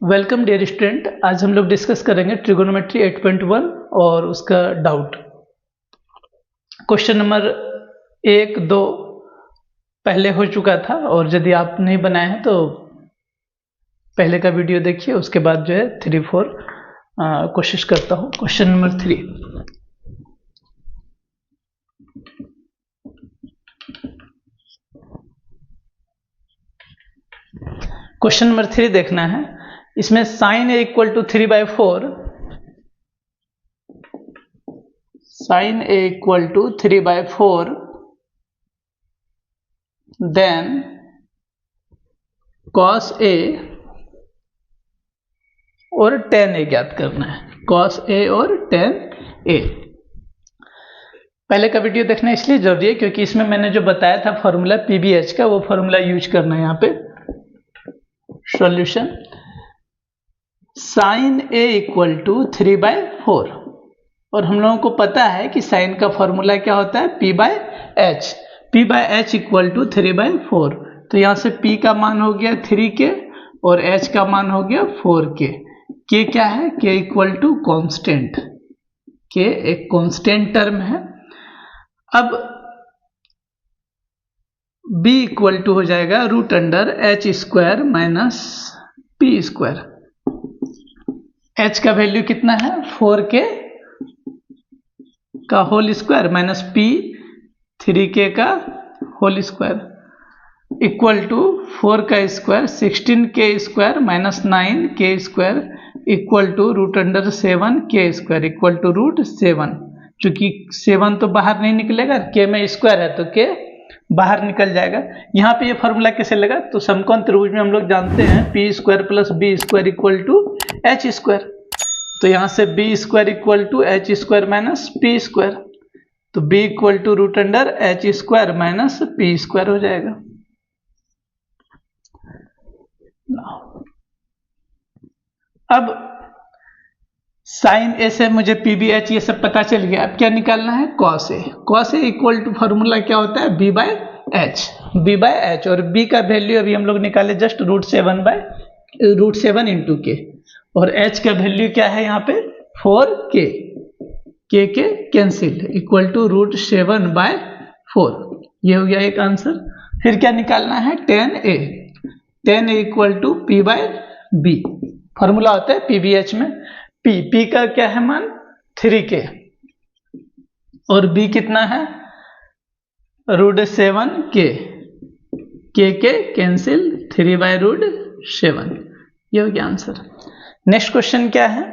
Welcome dear student. आज हम लोग डिस्कस करेंगे ट्रिगोनोमेट्री 8.1 और उसका डाउट। क्वेश्चन नंबर 1-2 पहले हो चुका था और यदि आप नहीं बनाए हैं तो पहले का वीडियो देखिए, उसके बाद जो है 3-4 कोशिश करता हूँ। क्वेश्चन नंबर 3, क्वेश्चन नंबर 3 देखना है। इसमें sine A equal to 3/4, sine A equal to 3/4, then cos a और tan ए ज्ञात करना है। कॉस ए और tan ए। पहले का वीडियो देखना इसलिए जरूरी है क्योंकि इसमें मैंने जो बताया था फॉर्मूला पीबीएच का, वो फॉर्मूला यूज करना है यहाँ पे। Solution, sine A equal to 3/4 और हम लोगों को पता है कि साइन का फॉर्मूला क्या होता है, p/h। p/h equal to 3/4। तो यहाँ से p का मान हो गया 3k और h का मान हो गया 4k। k क्या है, k equal to constant. k एक कॉन्स्टेंट टर्म है। अब b इक्वल टू हो जाएगा √h² माइनस p²। h का वैल्यू कितना है, 4k का whole square minus p 3k का होल स्क्वायर इक्वल टू 4 का square 16k² minus 9k² equal to √7k² equal to √7। चूंकि 7 तो बाहर नहीं निकलेगा, k में स्क्वायर है तो k बाहर निकल जाएगा। यहाँ पे ये फॉर्मूला कैसे लगा, तो समकोण त्रिभुज में हम लोग जानते हैं p² + b² equal to h²। तो यहाँ से b² equal to h² minus p²। तो b equal to √h² minus p² हो जाएगा। अब साइन ए से मुझे pbh ये सब पता चल गया। अब क्या निकालना है, cos A. Cos A equal to formula क्या होता है, b/h। b/h और b का वैल्यू अभी हम लोग निकाले जस्ट √7 इंटू के, और h का वैल्यू क्या है यहाँ पे 4k। k के कैंसिल इक्वल टू √7/4। ये हो गया एक आंसर। फिर क्या निकालना है, tan a। tan a equal to p/b। Formula होता है pbh में p का क्या है मान 3k और b कितना है √7k। k के कैंसिल 3/√7। ये हो गया आंसर। नेक्स्ट क्वेश्चन क्या है,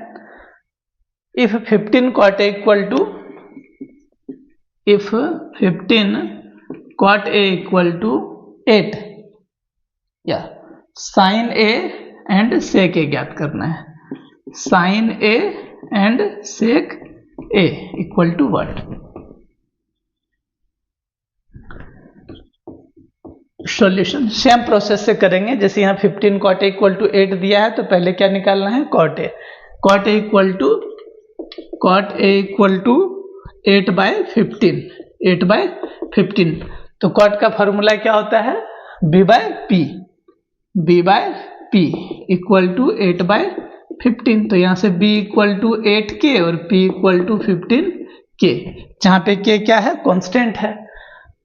if 15 cot a equal to, if 15 cot a equal to 8, या sin a एंड sec a ज्ञात करना है। sin a एंड sec a equal to what. Solution same process से करेंगे। जैसे यहाँ 15 cot a इक्वल टू 8 दिया है तो पहले क्या निकालना है, cot a। cot a equal to 8/15। 8/15। तो cot का फॉर्मूला क्या होता है, b/p। b/p equal to 8/15। तो यहाँ से b इक्वल टू 8k और p इक्वल टू 15k, जहाँ पे k क्या है, कांस्टेंट है।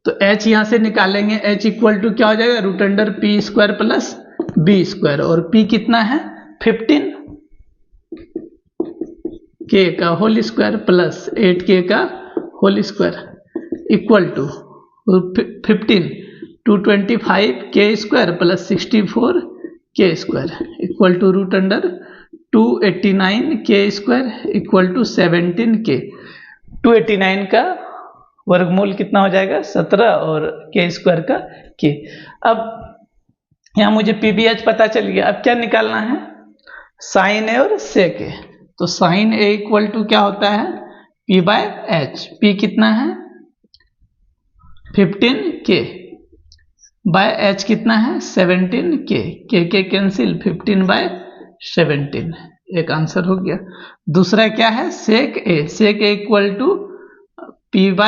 तो h यहाँ से निकालेंगे, h इक्वल टू क्या हो जाएगा, √p² प्लस b² और p कितना है 15, k का होल स्क्वायर प्लस 8k का whole square equal to 15 225k² plus 64k² equal to √289k² equal to 17k। 289 का वर्गमूल कितना हो जाएगा, 17 और k² का k। अब यहाँ मुझे pbh पता चल गया। अब क्या निकालना है, साइन ए और सेक ए। तो साइन ए इक्वल टू क्या होता है, p/h। p कितना है 15k बाय h कितना है 17k। k के कैंसिल 15/17। एक आंसर हो गया। दूसरा क्या है, सेक ए। सेक ए इक्वल टू b/h।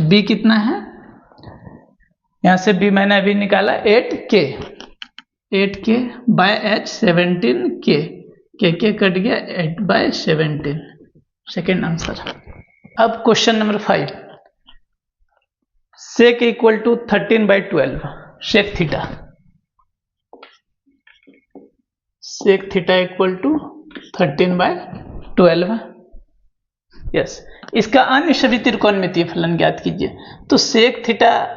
b कितना है यहाँ से b मैंने अभी निकाला 8k बाय h 17k, के कट गया 8/17, सेकेंड आंसर। अब question number 5, sec equal to 13/12, sec theta, sec theta equal to 13/12। Yes, इसका अन्य सभी त्रिकोणमितीय फलन ज्ञात कीजिए। तो sec थीटा,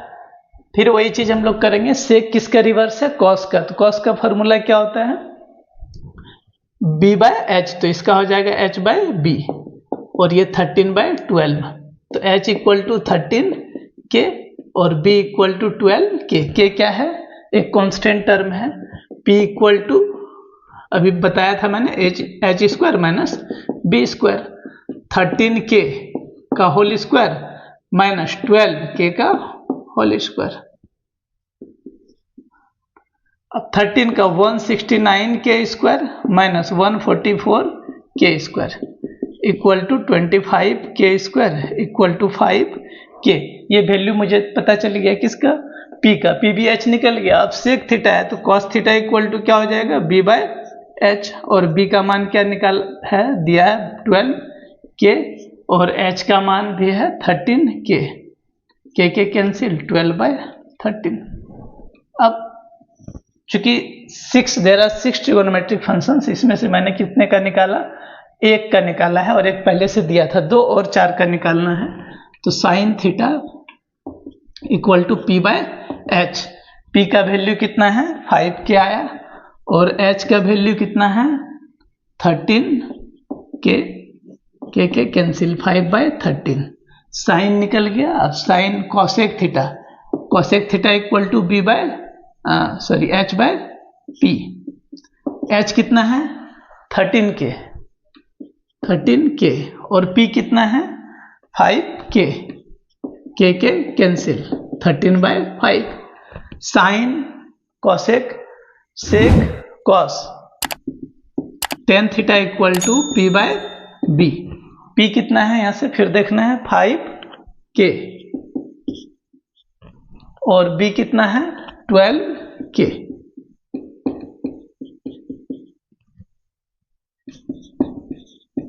फिर वही चीज हम लोग करेंगे। sec किसका रिवर्स है? cos का। तो cos का फॉर्मूला क्या होता है? b/h, तो इसका हो जाएगा h/b, और ये 13/12, तो h इक्वल टू 13k और b equal to 12k। k क्या है? एक कांस्टेंट टर्म है। p इक्वल टू, अभी बताया था मैंने, h square minus b square, 13k का होल स्क्वायर माइनस 12k का होल स्क्वायर। अब 13 का 169k square minus 144k square equal to 25k square equal to 5k। ये वैल्यू मुझे पता चल गया किसका? p का। p भी h निकल गया। अब sec थीटा है तो cos थीटा इक्वल टू क्या हो जाएगा? b/h, और b का मान क्या निकाल है? दिया है 12k, और h का मान भी है 13k, k कैंसिल 12/13। अब चूंकि 6 देयर आर 6 ट्रिगोनोमेट्रिक फंक्शंस, इसमें से मैंने कितने का निकाला? 1 का निकाला है, और एक पहले से दिया था 2 और 4 का निकालना है। तो sine theta equal to p/h। p का वैल्यू कितना है? 5k आया, और h का वैल्यू कितना है? 13k, k कैंसिल 5/13, साइन निकल गया। अब sine cosec theta equal to h/p। h कितना है? 13k, और p कितना है? 5k, k cancel 13/5, sine cosec sec cos, tan theta equal to p/b। p कितना है यहां से फिर देखना है? 5k, और b कितना है? 12k।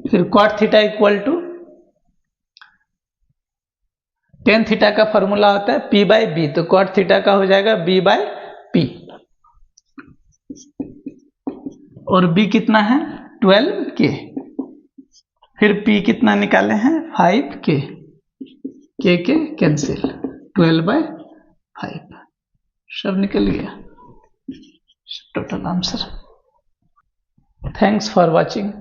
फिर cot theta equal to, tan theta का फॉर्मूला होता है p/b, तो cot थीटा का हो जाएगा b/p, और b कितना है? 12k। फिर p कितना निकाले हैं? 5k, k कैंसिल 12/5, सब निकल गया, total answer. Thanks for watching.